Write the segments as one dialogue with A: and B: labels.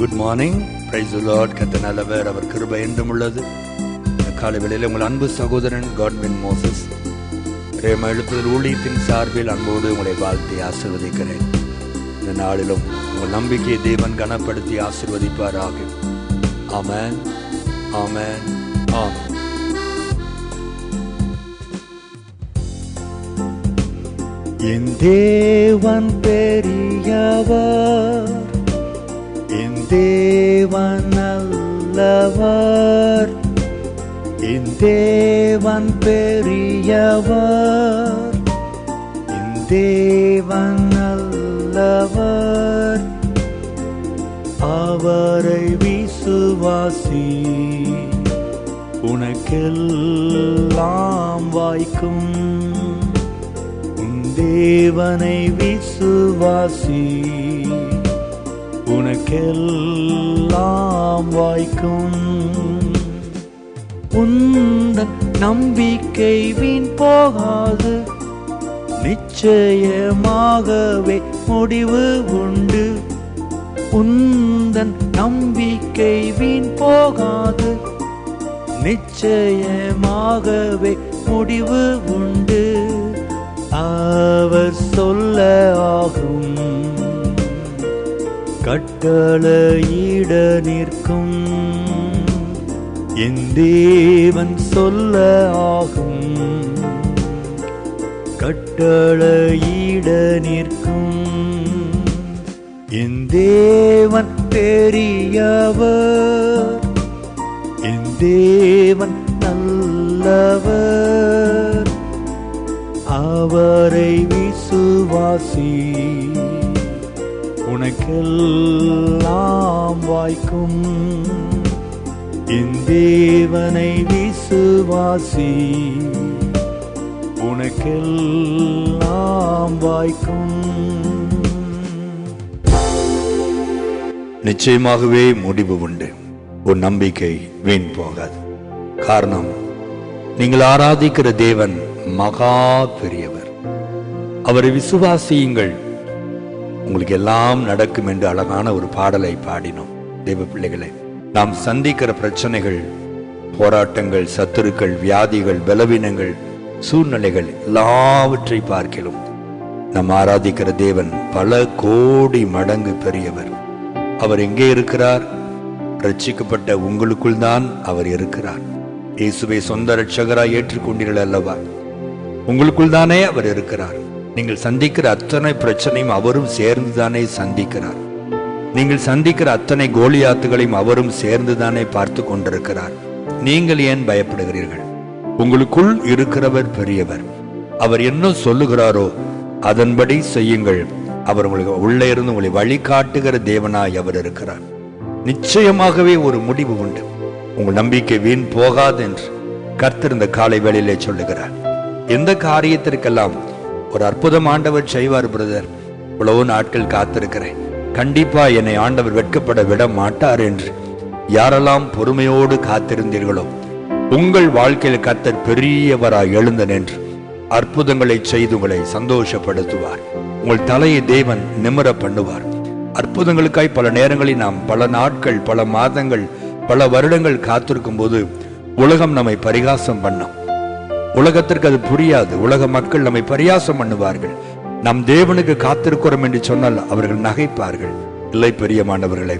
A: Good morning. Praise the Lord. கர்த்தர் நல்லவர், அவர் கிருபை என்றும் உள்ளது. இந்த காலை வேளையில் உங்கள் அன்பு சகோதரன் காட்வின் மோசஸ் பிரேம எழுப்புதல் ஊழியத்தின் சார்பில் அன்போடு உங்களை வாழ்த்தி ஆசீர்வதிக்கிறேன். இந்த நாளிலும் உங்கள் நம்பிக்கையை தேவன் கனப்படுத்தி ஆசீர்வதிப்பாராக. ஆமென், ஆமென், ஆமென். என் தேவன் பெரியவர், என் தேவன் நல்லவர், என் தேவன் பெரியவர், என் தேவன் நல்லவர். அவரை விசுவாசி, உனக்கெல்லாம் வாய்க்கும். தேவனை விசுவாசி, உனக்கெல்லாம் வாய்க்கும். உந்தன் நம்பிக்கை வீண் போகாது, நிச்சயமாகவே முடிவு உண்டு. உந்தன் நம்பிக்கை வீண் போகாது, நிச்சயமாகவே முடிவு உண்டு. அவர் சொல்ல ஆகும், கட்டளையிட நிற்கும். என் தேவன் சொல்ல ஆகும், கட்டளையிட நிற்கும். என் தேவன் பெரியவர், என் தேவன் நல்லவர். அவரை விசுவாசி, உனக்கெல்லாம் வாய்க்கும். என் தேவனை விசுவாசி, உனக்கெல்லாம் வாய்க்கும். நிச்சயமாகவே முடிவு உண்டு. உன் நம்பிக்கை வீண் போகாது. காரணம், நீங்கள் ஆராதிக்கிற தேவன் மகா பெரியவர். அவரை விசுவாசியுங்கள், உங்களுக்கு எல்லாம் நடக்கும் என்று அழகான ஒரு பாடலை பாடினோம். தேவ பிள்ளைகளே, நாம் சந்திக்கிற பிரச்சனைகள், போராட்டங்கள், சத்துருக்கள், வியாதிகள், பலவீனங்கள், சூழ்நிலைகள் எல்லாவற்றை பார்க்கிலும் நாம் ஆராதிக்கிற தேவன் பல கோடி மடங்கு பெரியவர். அவர் எங்கே இருக்கிறார்? ரட்சிக்கப்பட்ட உங்களுக்குள் தான் அவர் இருக்கிறார். இயேசுவை சொந்த இரட்சகராய் ஏற்றுக்கொண்டீர்கள் அல்லவா? உங்களுக்குள் தானே அவர் இருக்கிறார். நீங்கள் சந்திக்கிற அத்தனை பிரச்சனையும் அவரும் சேர்ந்துதானே சந்திக்கிறார். நீங்கள் சந்திக்கிற அத்தனை கோலியாத்துகளையும் அவரும் சேர்ந்துதானே பார்த்து கொண்டிருக்கிறார். நீங்கள் ஏன் பயப்படுகிறீர்கள்? உங்களுக்குள் இருக்கிறவர் பெரியவர். அவர் என்ன சொல்லுகிறாரோ அதன்படி செய்யுங்கள். அவர் உங்களுக்கு உள்ளே இருந்து உங்களை வழிகாட்டுகிற தேவனாய் அவர் இருக்கிறார். நிச்சயமாகவே ஒரு முடிவு உண்டு. உங்கள் நம்பிக்கை வீண் போகாது என்று கர்த்தர் இந்த காலை வேளையிலே சொல்லுகிறார். எந்த காரியத்திற்கெல்லாம் ஒரு அற்புதம் ஆண்டவர் செய்வார் பிரதர், இவ்வளவு நாட்கள் காத்திருக்கிறேன், கண்டிப்பா என்னை ஆண்டவர் வெட்கப்பட விட மாட்டார் என்று யாரெல்லாம் பொறுமையோடு காத்திருந்தீர்களோ, உங்கள் வாழ்க்கையில் கர்த்தர் பெரியவராய் எழுந்த நின்று அற்புதங்களை செய்து உங்களை சந்தோஷப்படுத்துவார். உங்கள் தலையை தேவன் நிமிர பண்ணுவார். அற்புதங்களுக்காய் பல நேரங்களில் நாம் பல நாட்கள், பல மாதங்கள், பல வருடங்கள் காத்திருக்கும் போது உலகம் நம்மை பரிகாசம் பண்ணும். உலகத்திற்கு அது புரியாது. உலக மக்கள் நம்மை பரியாசம் பண்ணுவார்கள். நம் தேவனுக்கு காத்திருக்கிறோம் என்று சொன்னால் அவர்கள் நகைப்பார்கள். இல்லை பிரியமானவர்களே,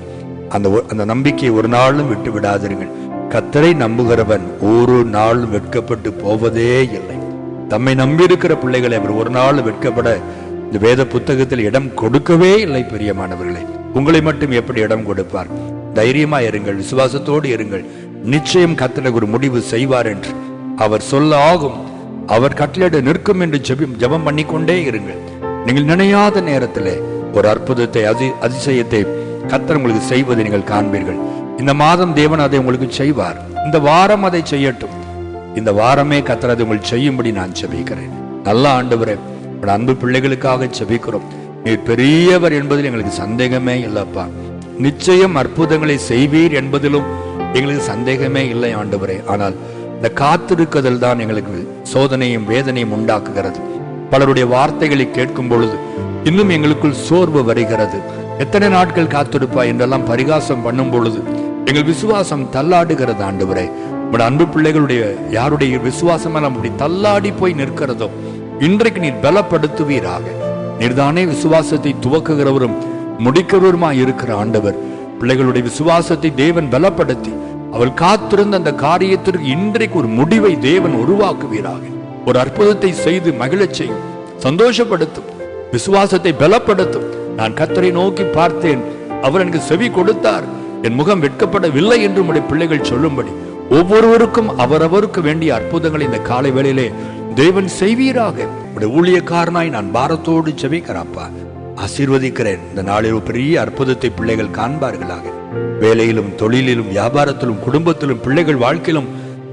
A: அந்த நம்பிக்கையை ஒரு நாளும் விட்டு விடாதீர்கள். கர்த்தரை நம்புகிறவன் ஒரு நாளும் வெட்கப்பட்டு போவதே இல்லை. தம்மை நம்பியிருக்கிற பிள்ளைகளை அவர் ஒரு நாள் வெட்கப்பட இந்த வேத புத்தகத்தில் இடம் கொடுக்கவே இல்லை. பிரியமானவர்களே, உங்களை மட்டும் எப்படி இடம் கொடுப்பார்? தைரியமா இருங்கள், விசுவாசத்தோடு இருங்கள். நிச்சயம் கர்த்தர் ஒரு முடிவு செய்வார் என்று அவர் சொல்ல ஆகும். அவர் கட்டளையிட நிற்கும் என்று ஜெபம் பண்ணிக்கொண்டே இருங்கள். நீங்கள் நினையாத நேரத்திலே ஒரு அற்புதத்தை, அதிசயத்தை கர்த்தர் உங்களுக்கு செய்வதை நீங்கள் காண்பீர்கள். இந்த மாதம் தேவன் அதை உங்களுக்கு செய்வார். இந்த வாரம் அதை செய்யட்டும். இந்த வாரமே கர்த்தர் அதை உங்களுக்கு செய்யும்படி நான் ஜெபிக்கிறேன். நல்ல ஆண்டவரே, அன்பு பிள்ளைகளுக்காக ஜெபிக்கிறோம். நீர் பெரியவர் என்பதில் எங்களுக்கு சந்தேகமே இல்லப்பா. நிச்சயம் அற்புதங்களை செய்வீர் என்பதிலும் எங்களுக்கு சந்தேகமே இல்லை ஆண்டவரே. ஆனால் இந்த காத்திருக்குதல் தான் எங்களுக்கு சோதனையும் வேதனையும் உண்டாக்குகிறது. பலருடைய வார்த்தைகளை கேட்கும் பொழுது இன்னும் எங்களுக்குள் சோர்வு வருகிறது. எத்தனை நாட்கள் காத்திருப்பா என்றெல்லாம் பரிகாசம் பண்ணும் பொழுது எங்கள் விசுவாசம் தள்ளாடுகிறது ஆண்டவரே. உங்களுடைய அன்பு பிள்ளைகளுடைய யாருடைய விசுவாசம் எல்லாம் அப்படி தள்ளாடி போய் நிற்கிறதோ இன்றைக்கு நீர் பலப்படுத்துவீராக. நீர்தானே விசுவாசத்தை துவக்குகிறவரும் முடிக்கிறவருமாய் இருக்கிற ஆண்டவர். பிள்ளைகளுடைய விசுவாசத்தை தேவன் பலப்படுத்தி அவள் காத்திருந்த அந்த காரியத்திற்கு இன்றைக்கு ஒரு முடிவை தேவன் உருவாக்குவீராக. ஒரு அற்புதத்தை செய்து மகிழச் செய்யும், சந்தோஷப்படுத்தும், விசுவாசத்தை பலப்படுத்தும். நான் கர்த்தரை நோக்கி பார்த்தேன், அவர் எனக்கு செவி கொடுத்தார், என் முகம் வெட்கப்படவில்லை என்று உடைய பிள்ளைகள் சொல்லும்படி ஒவ்வொருவருக்கும் அவரவருக்கு வேண்டிய அற்புதங்களை இந்த காலை வேளையிலே தேவன் செய்வீராக. உடைய ஊழியக்காரனாய் நான் பாரத்தோடு ஜெபிக்கிறப்பா, ஆசீர்வதிக்கிறேன். இந்த நாளில் ஒரு பெரிய அற்புதத்தை பிள்ளைகள் காண்பார்களாக. வேலையிலும், தொழிலிலும், வியாபாரத்திலும், குடும்பத்திலும், பிள்ளைகள் வாழ்க்கையிலும்,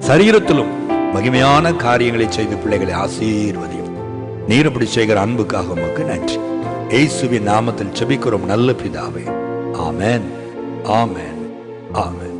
A: சரீரத்திலும் மகிமையான காரியங்களை செய்து பிள்ளைகளை ஆசீர்வதியும். நீர் அப்படி செய்கிற அன்புக்காக உமக்கு நன்றி. இயேசுவின் நாமத்தில் ஜெபிக்கிறோம் நல்ல பிதாவே. ஆமென், ஆமென், ஆமென்.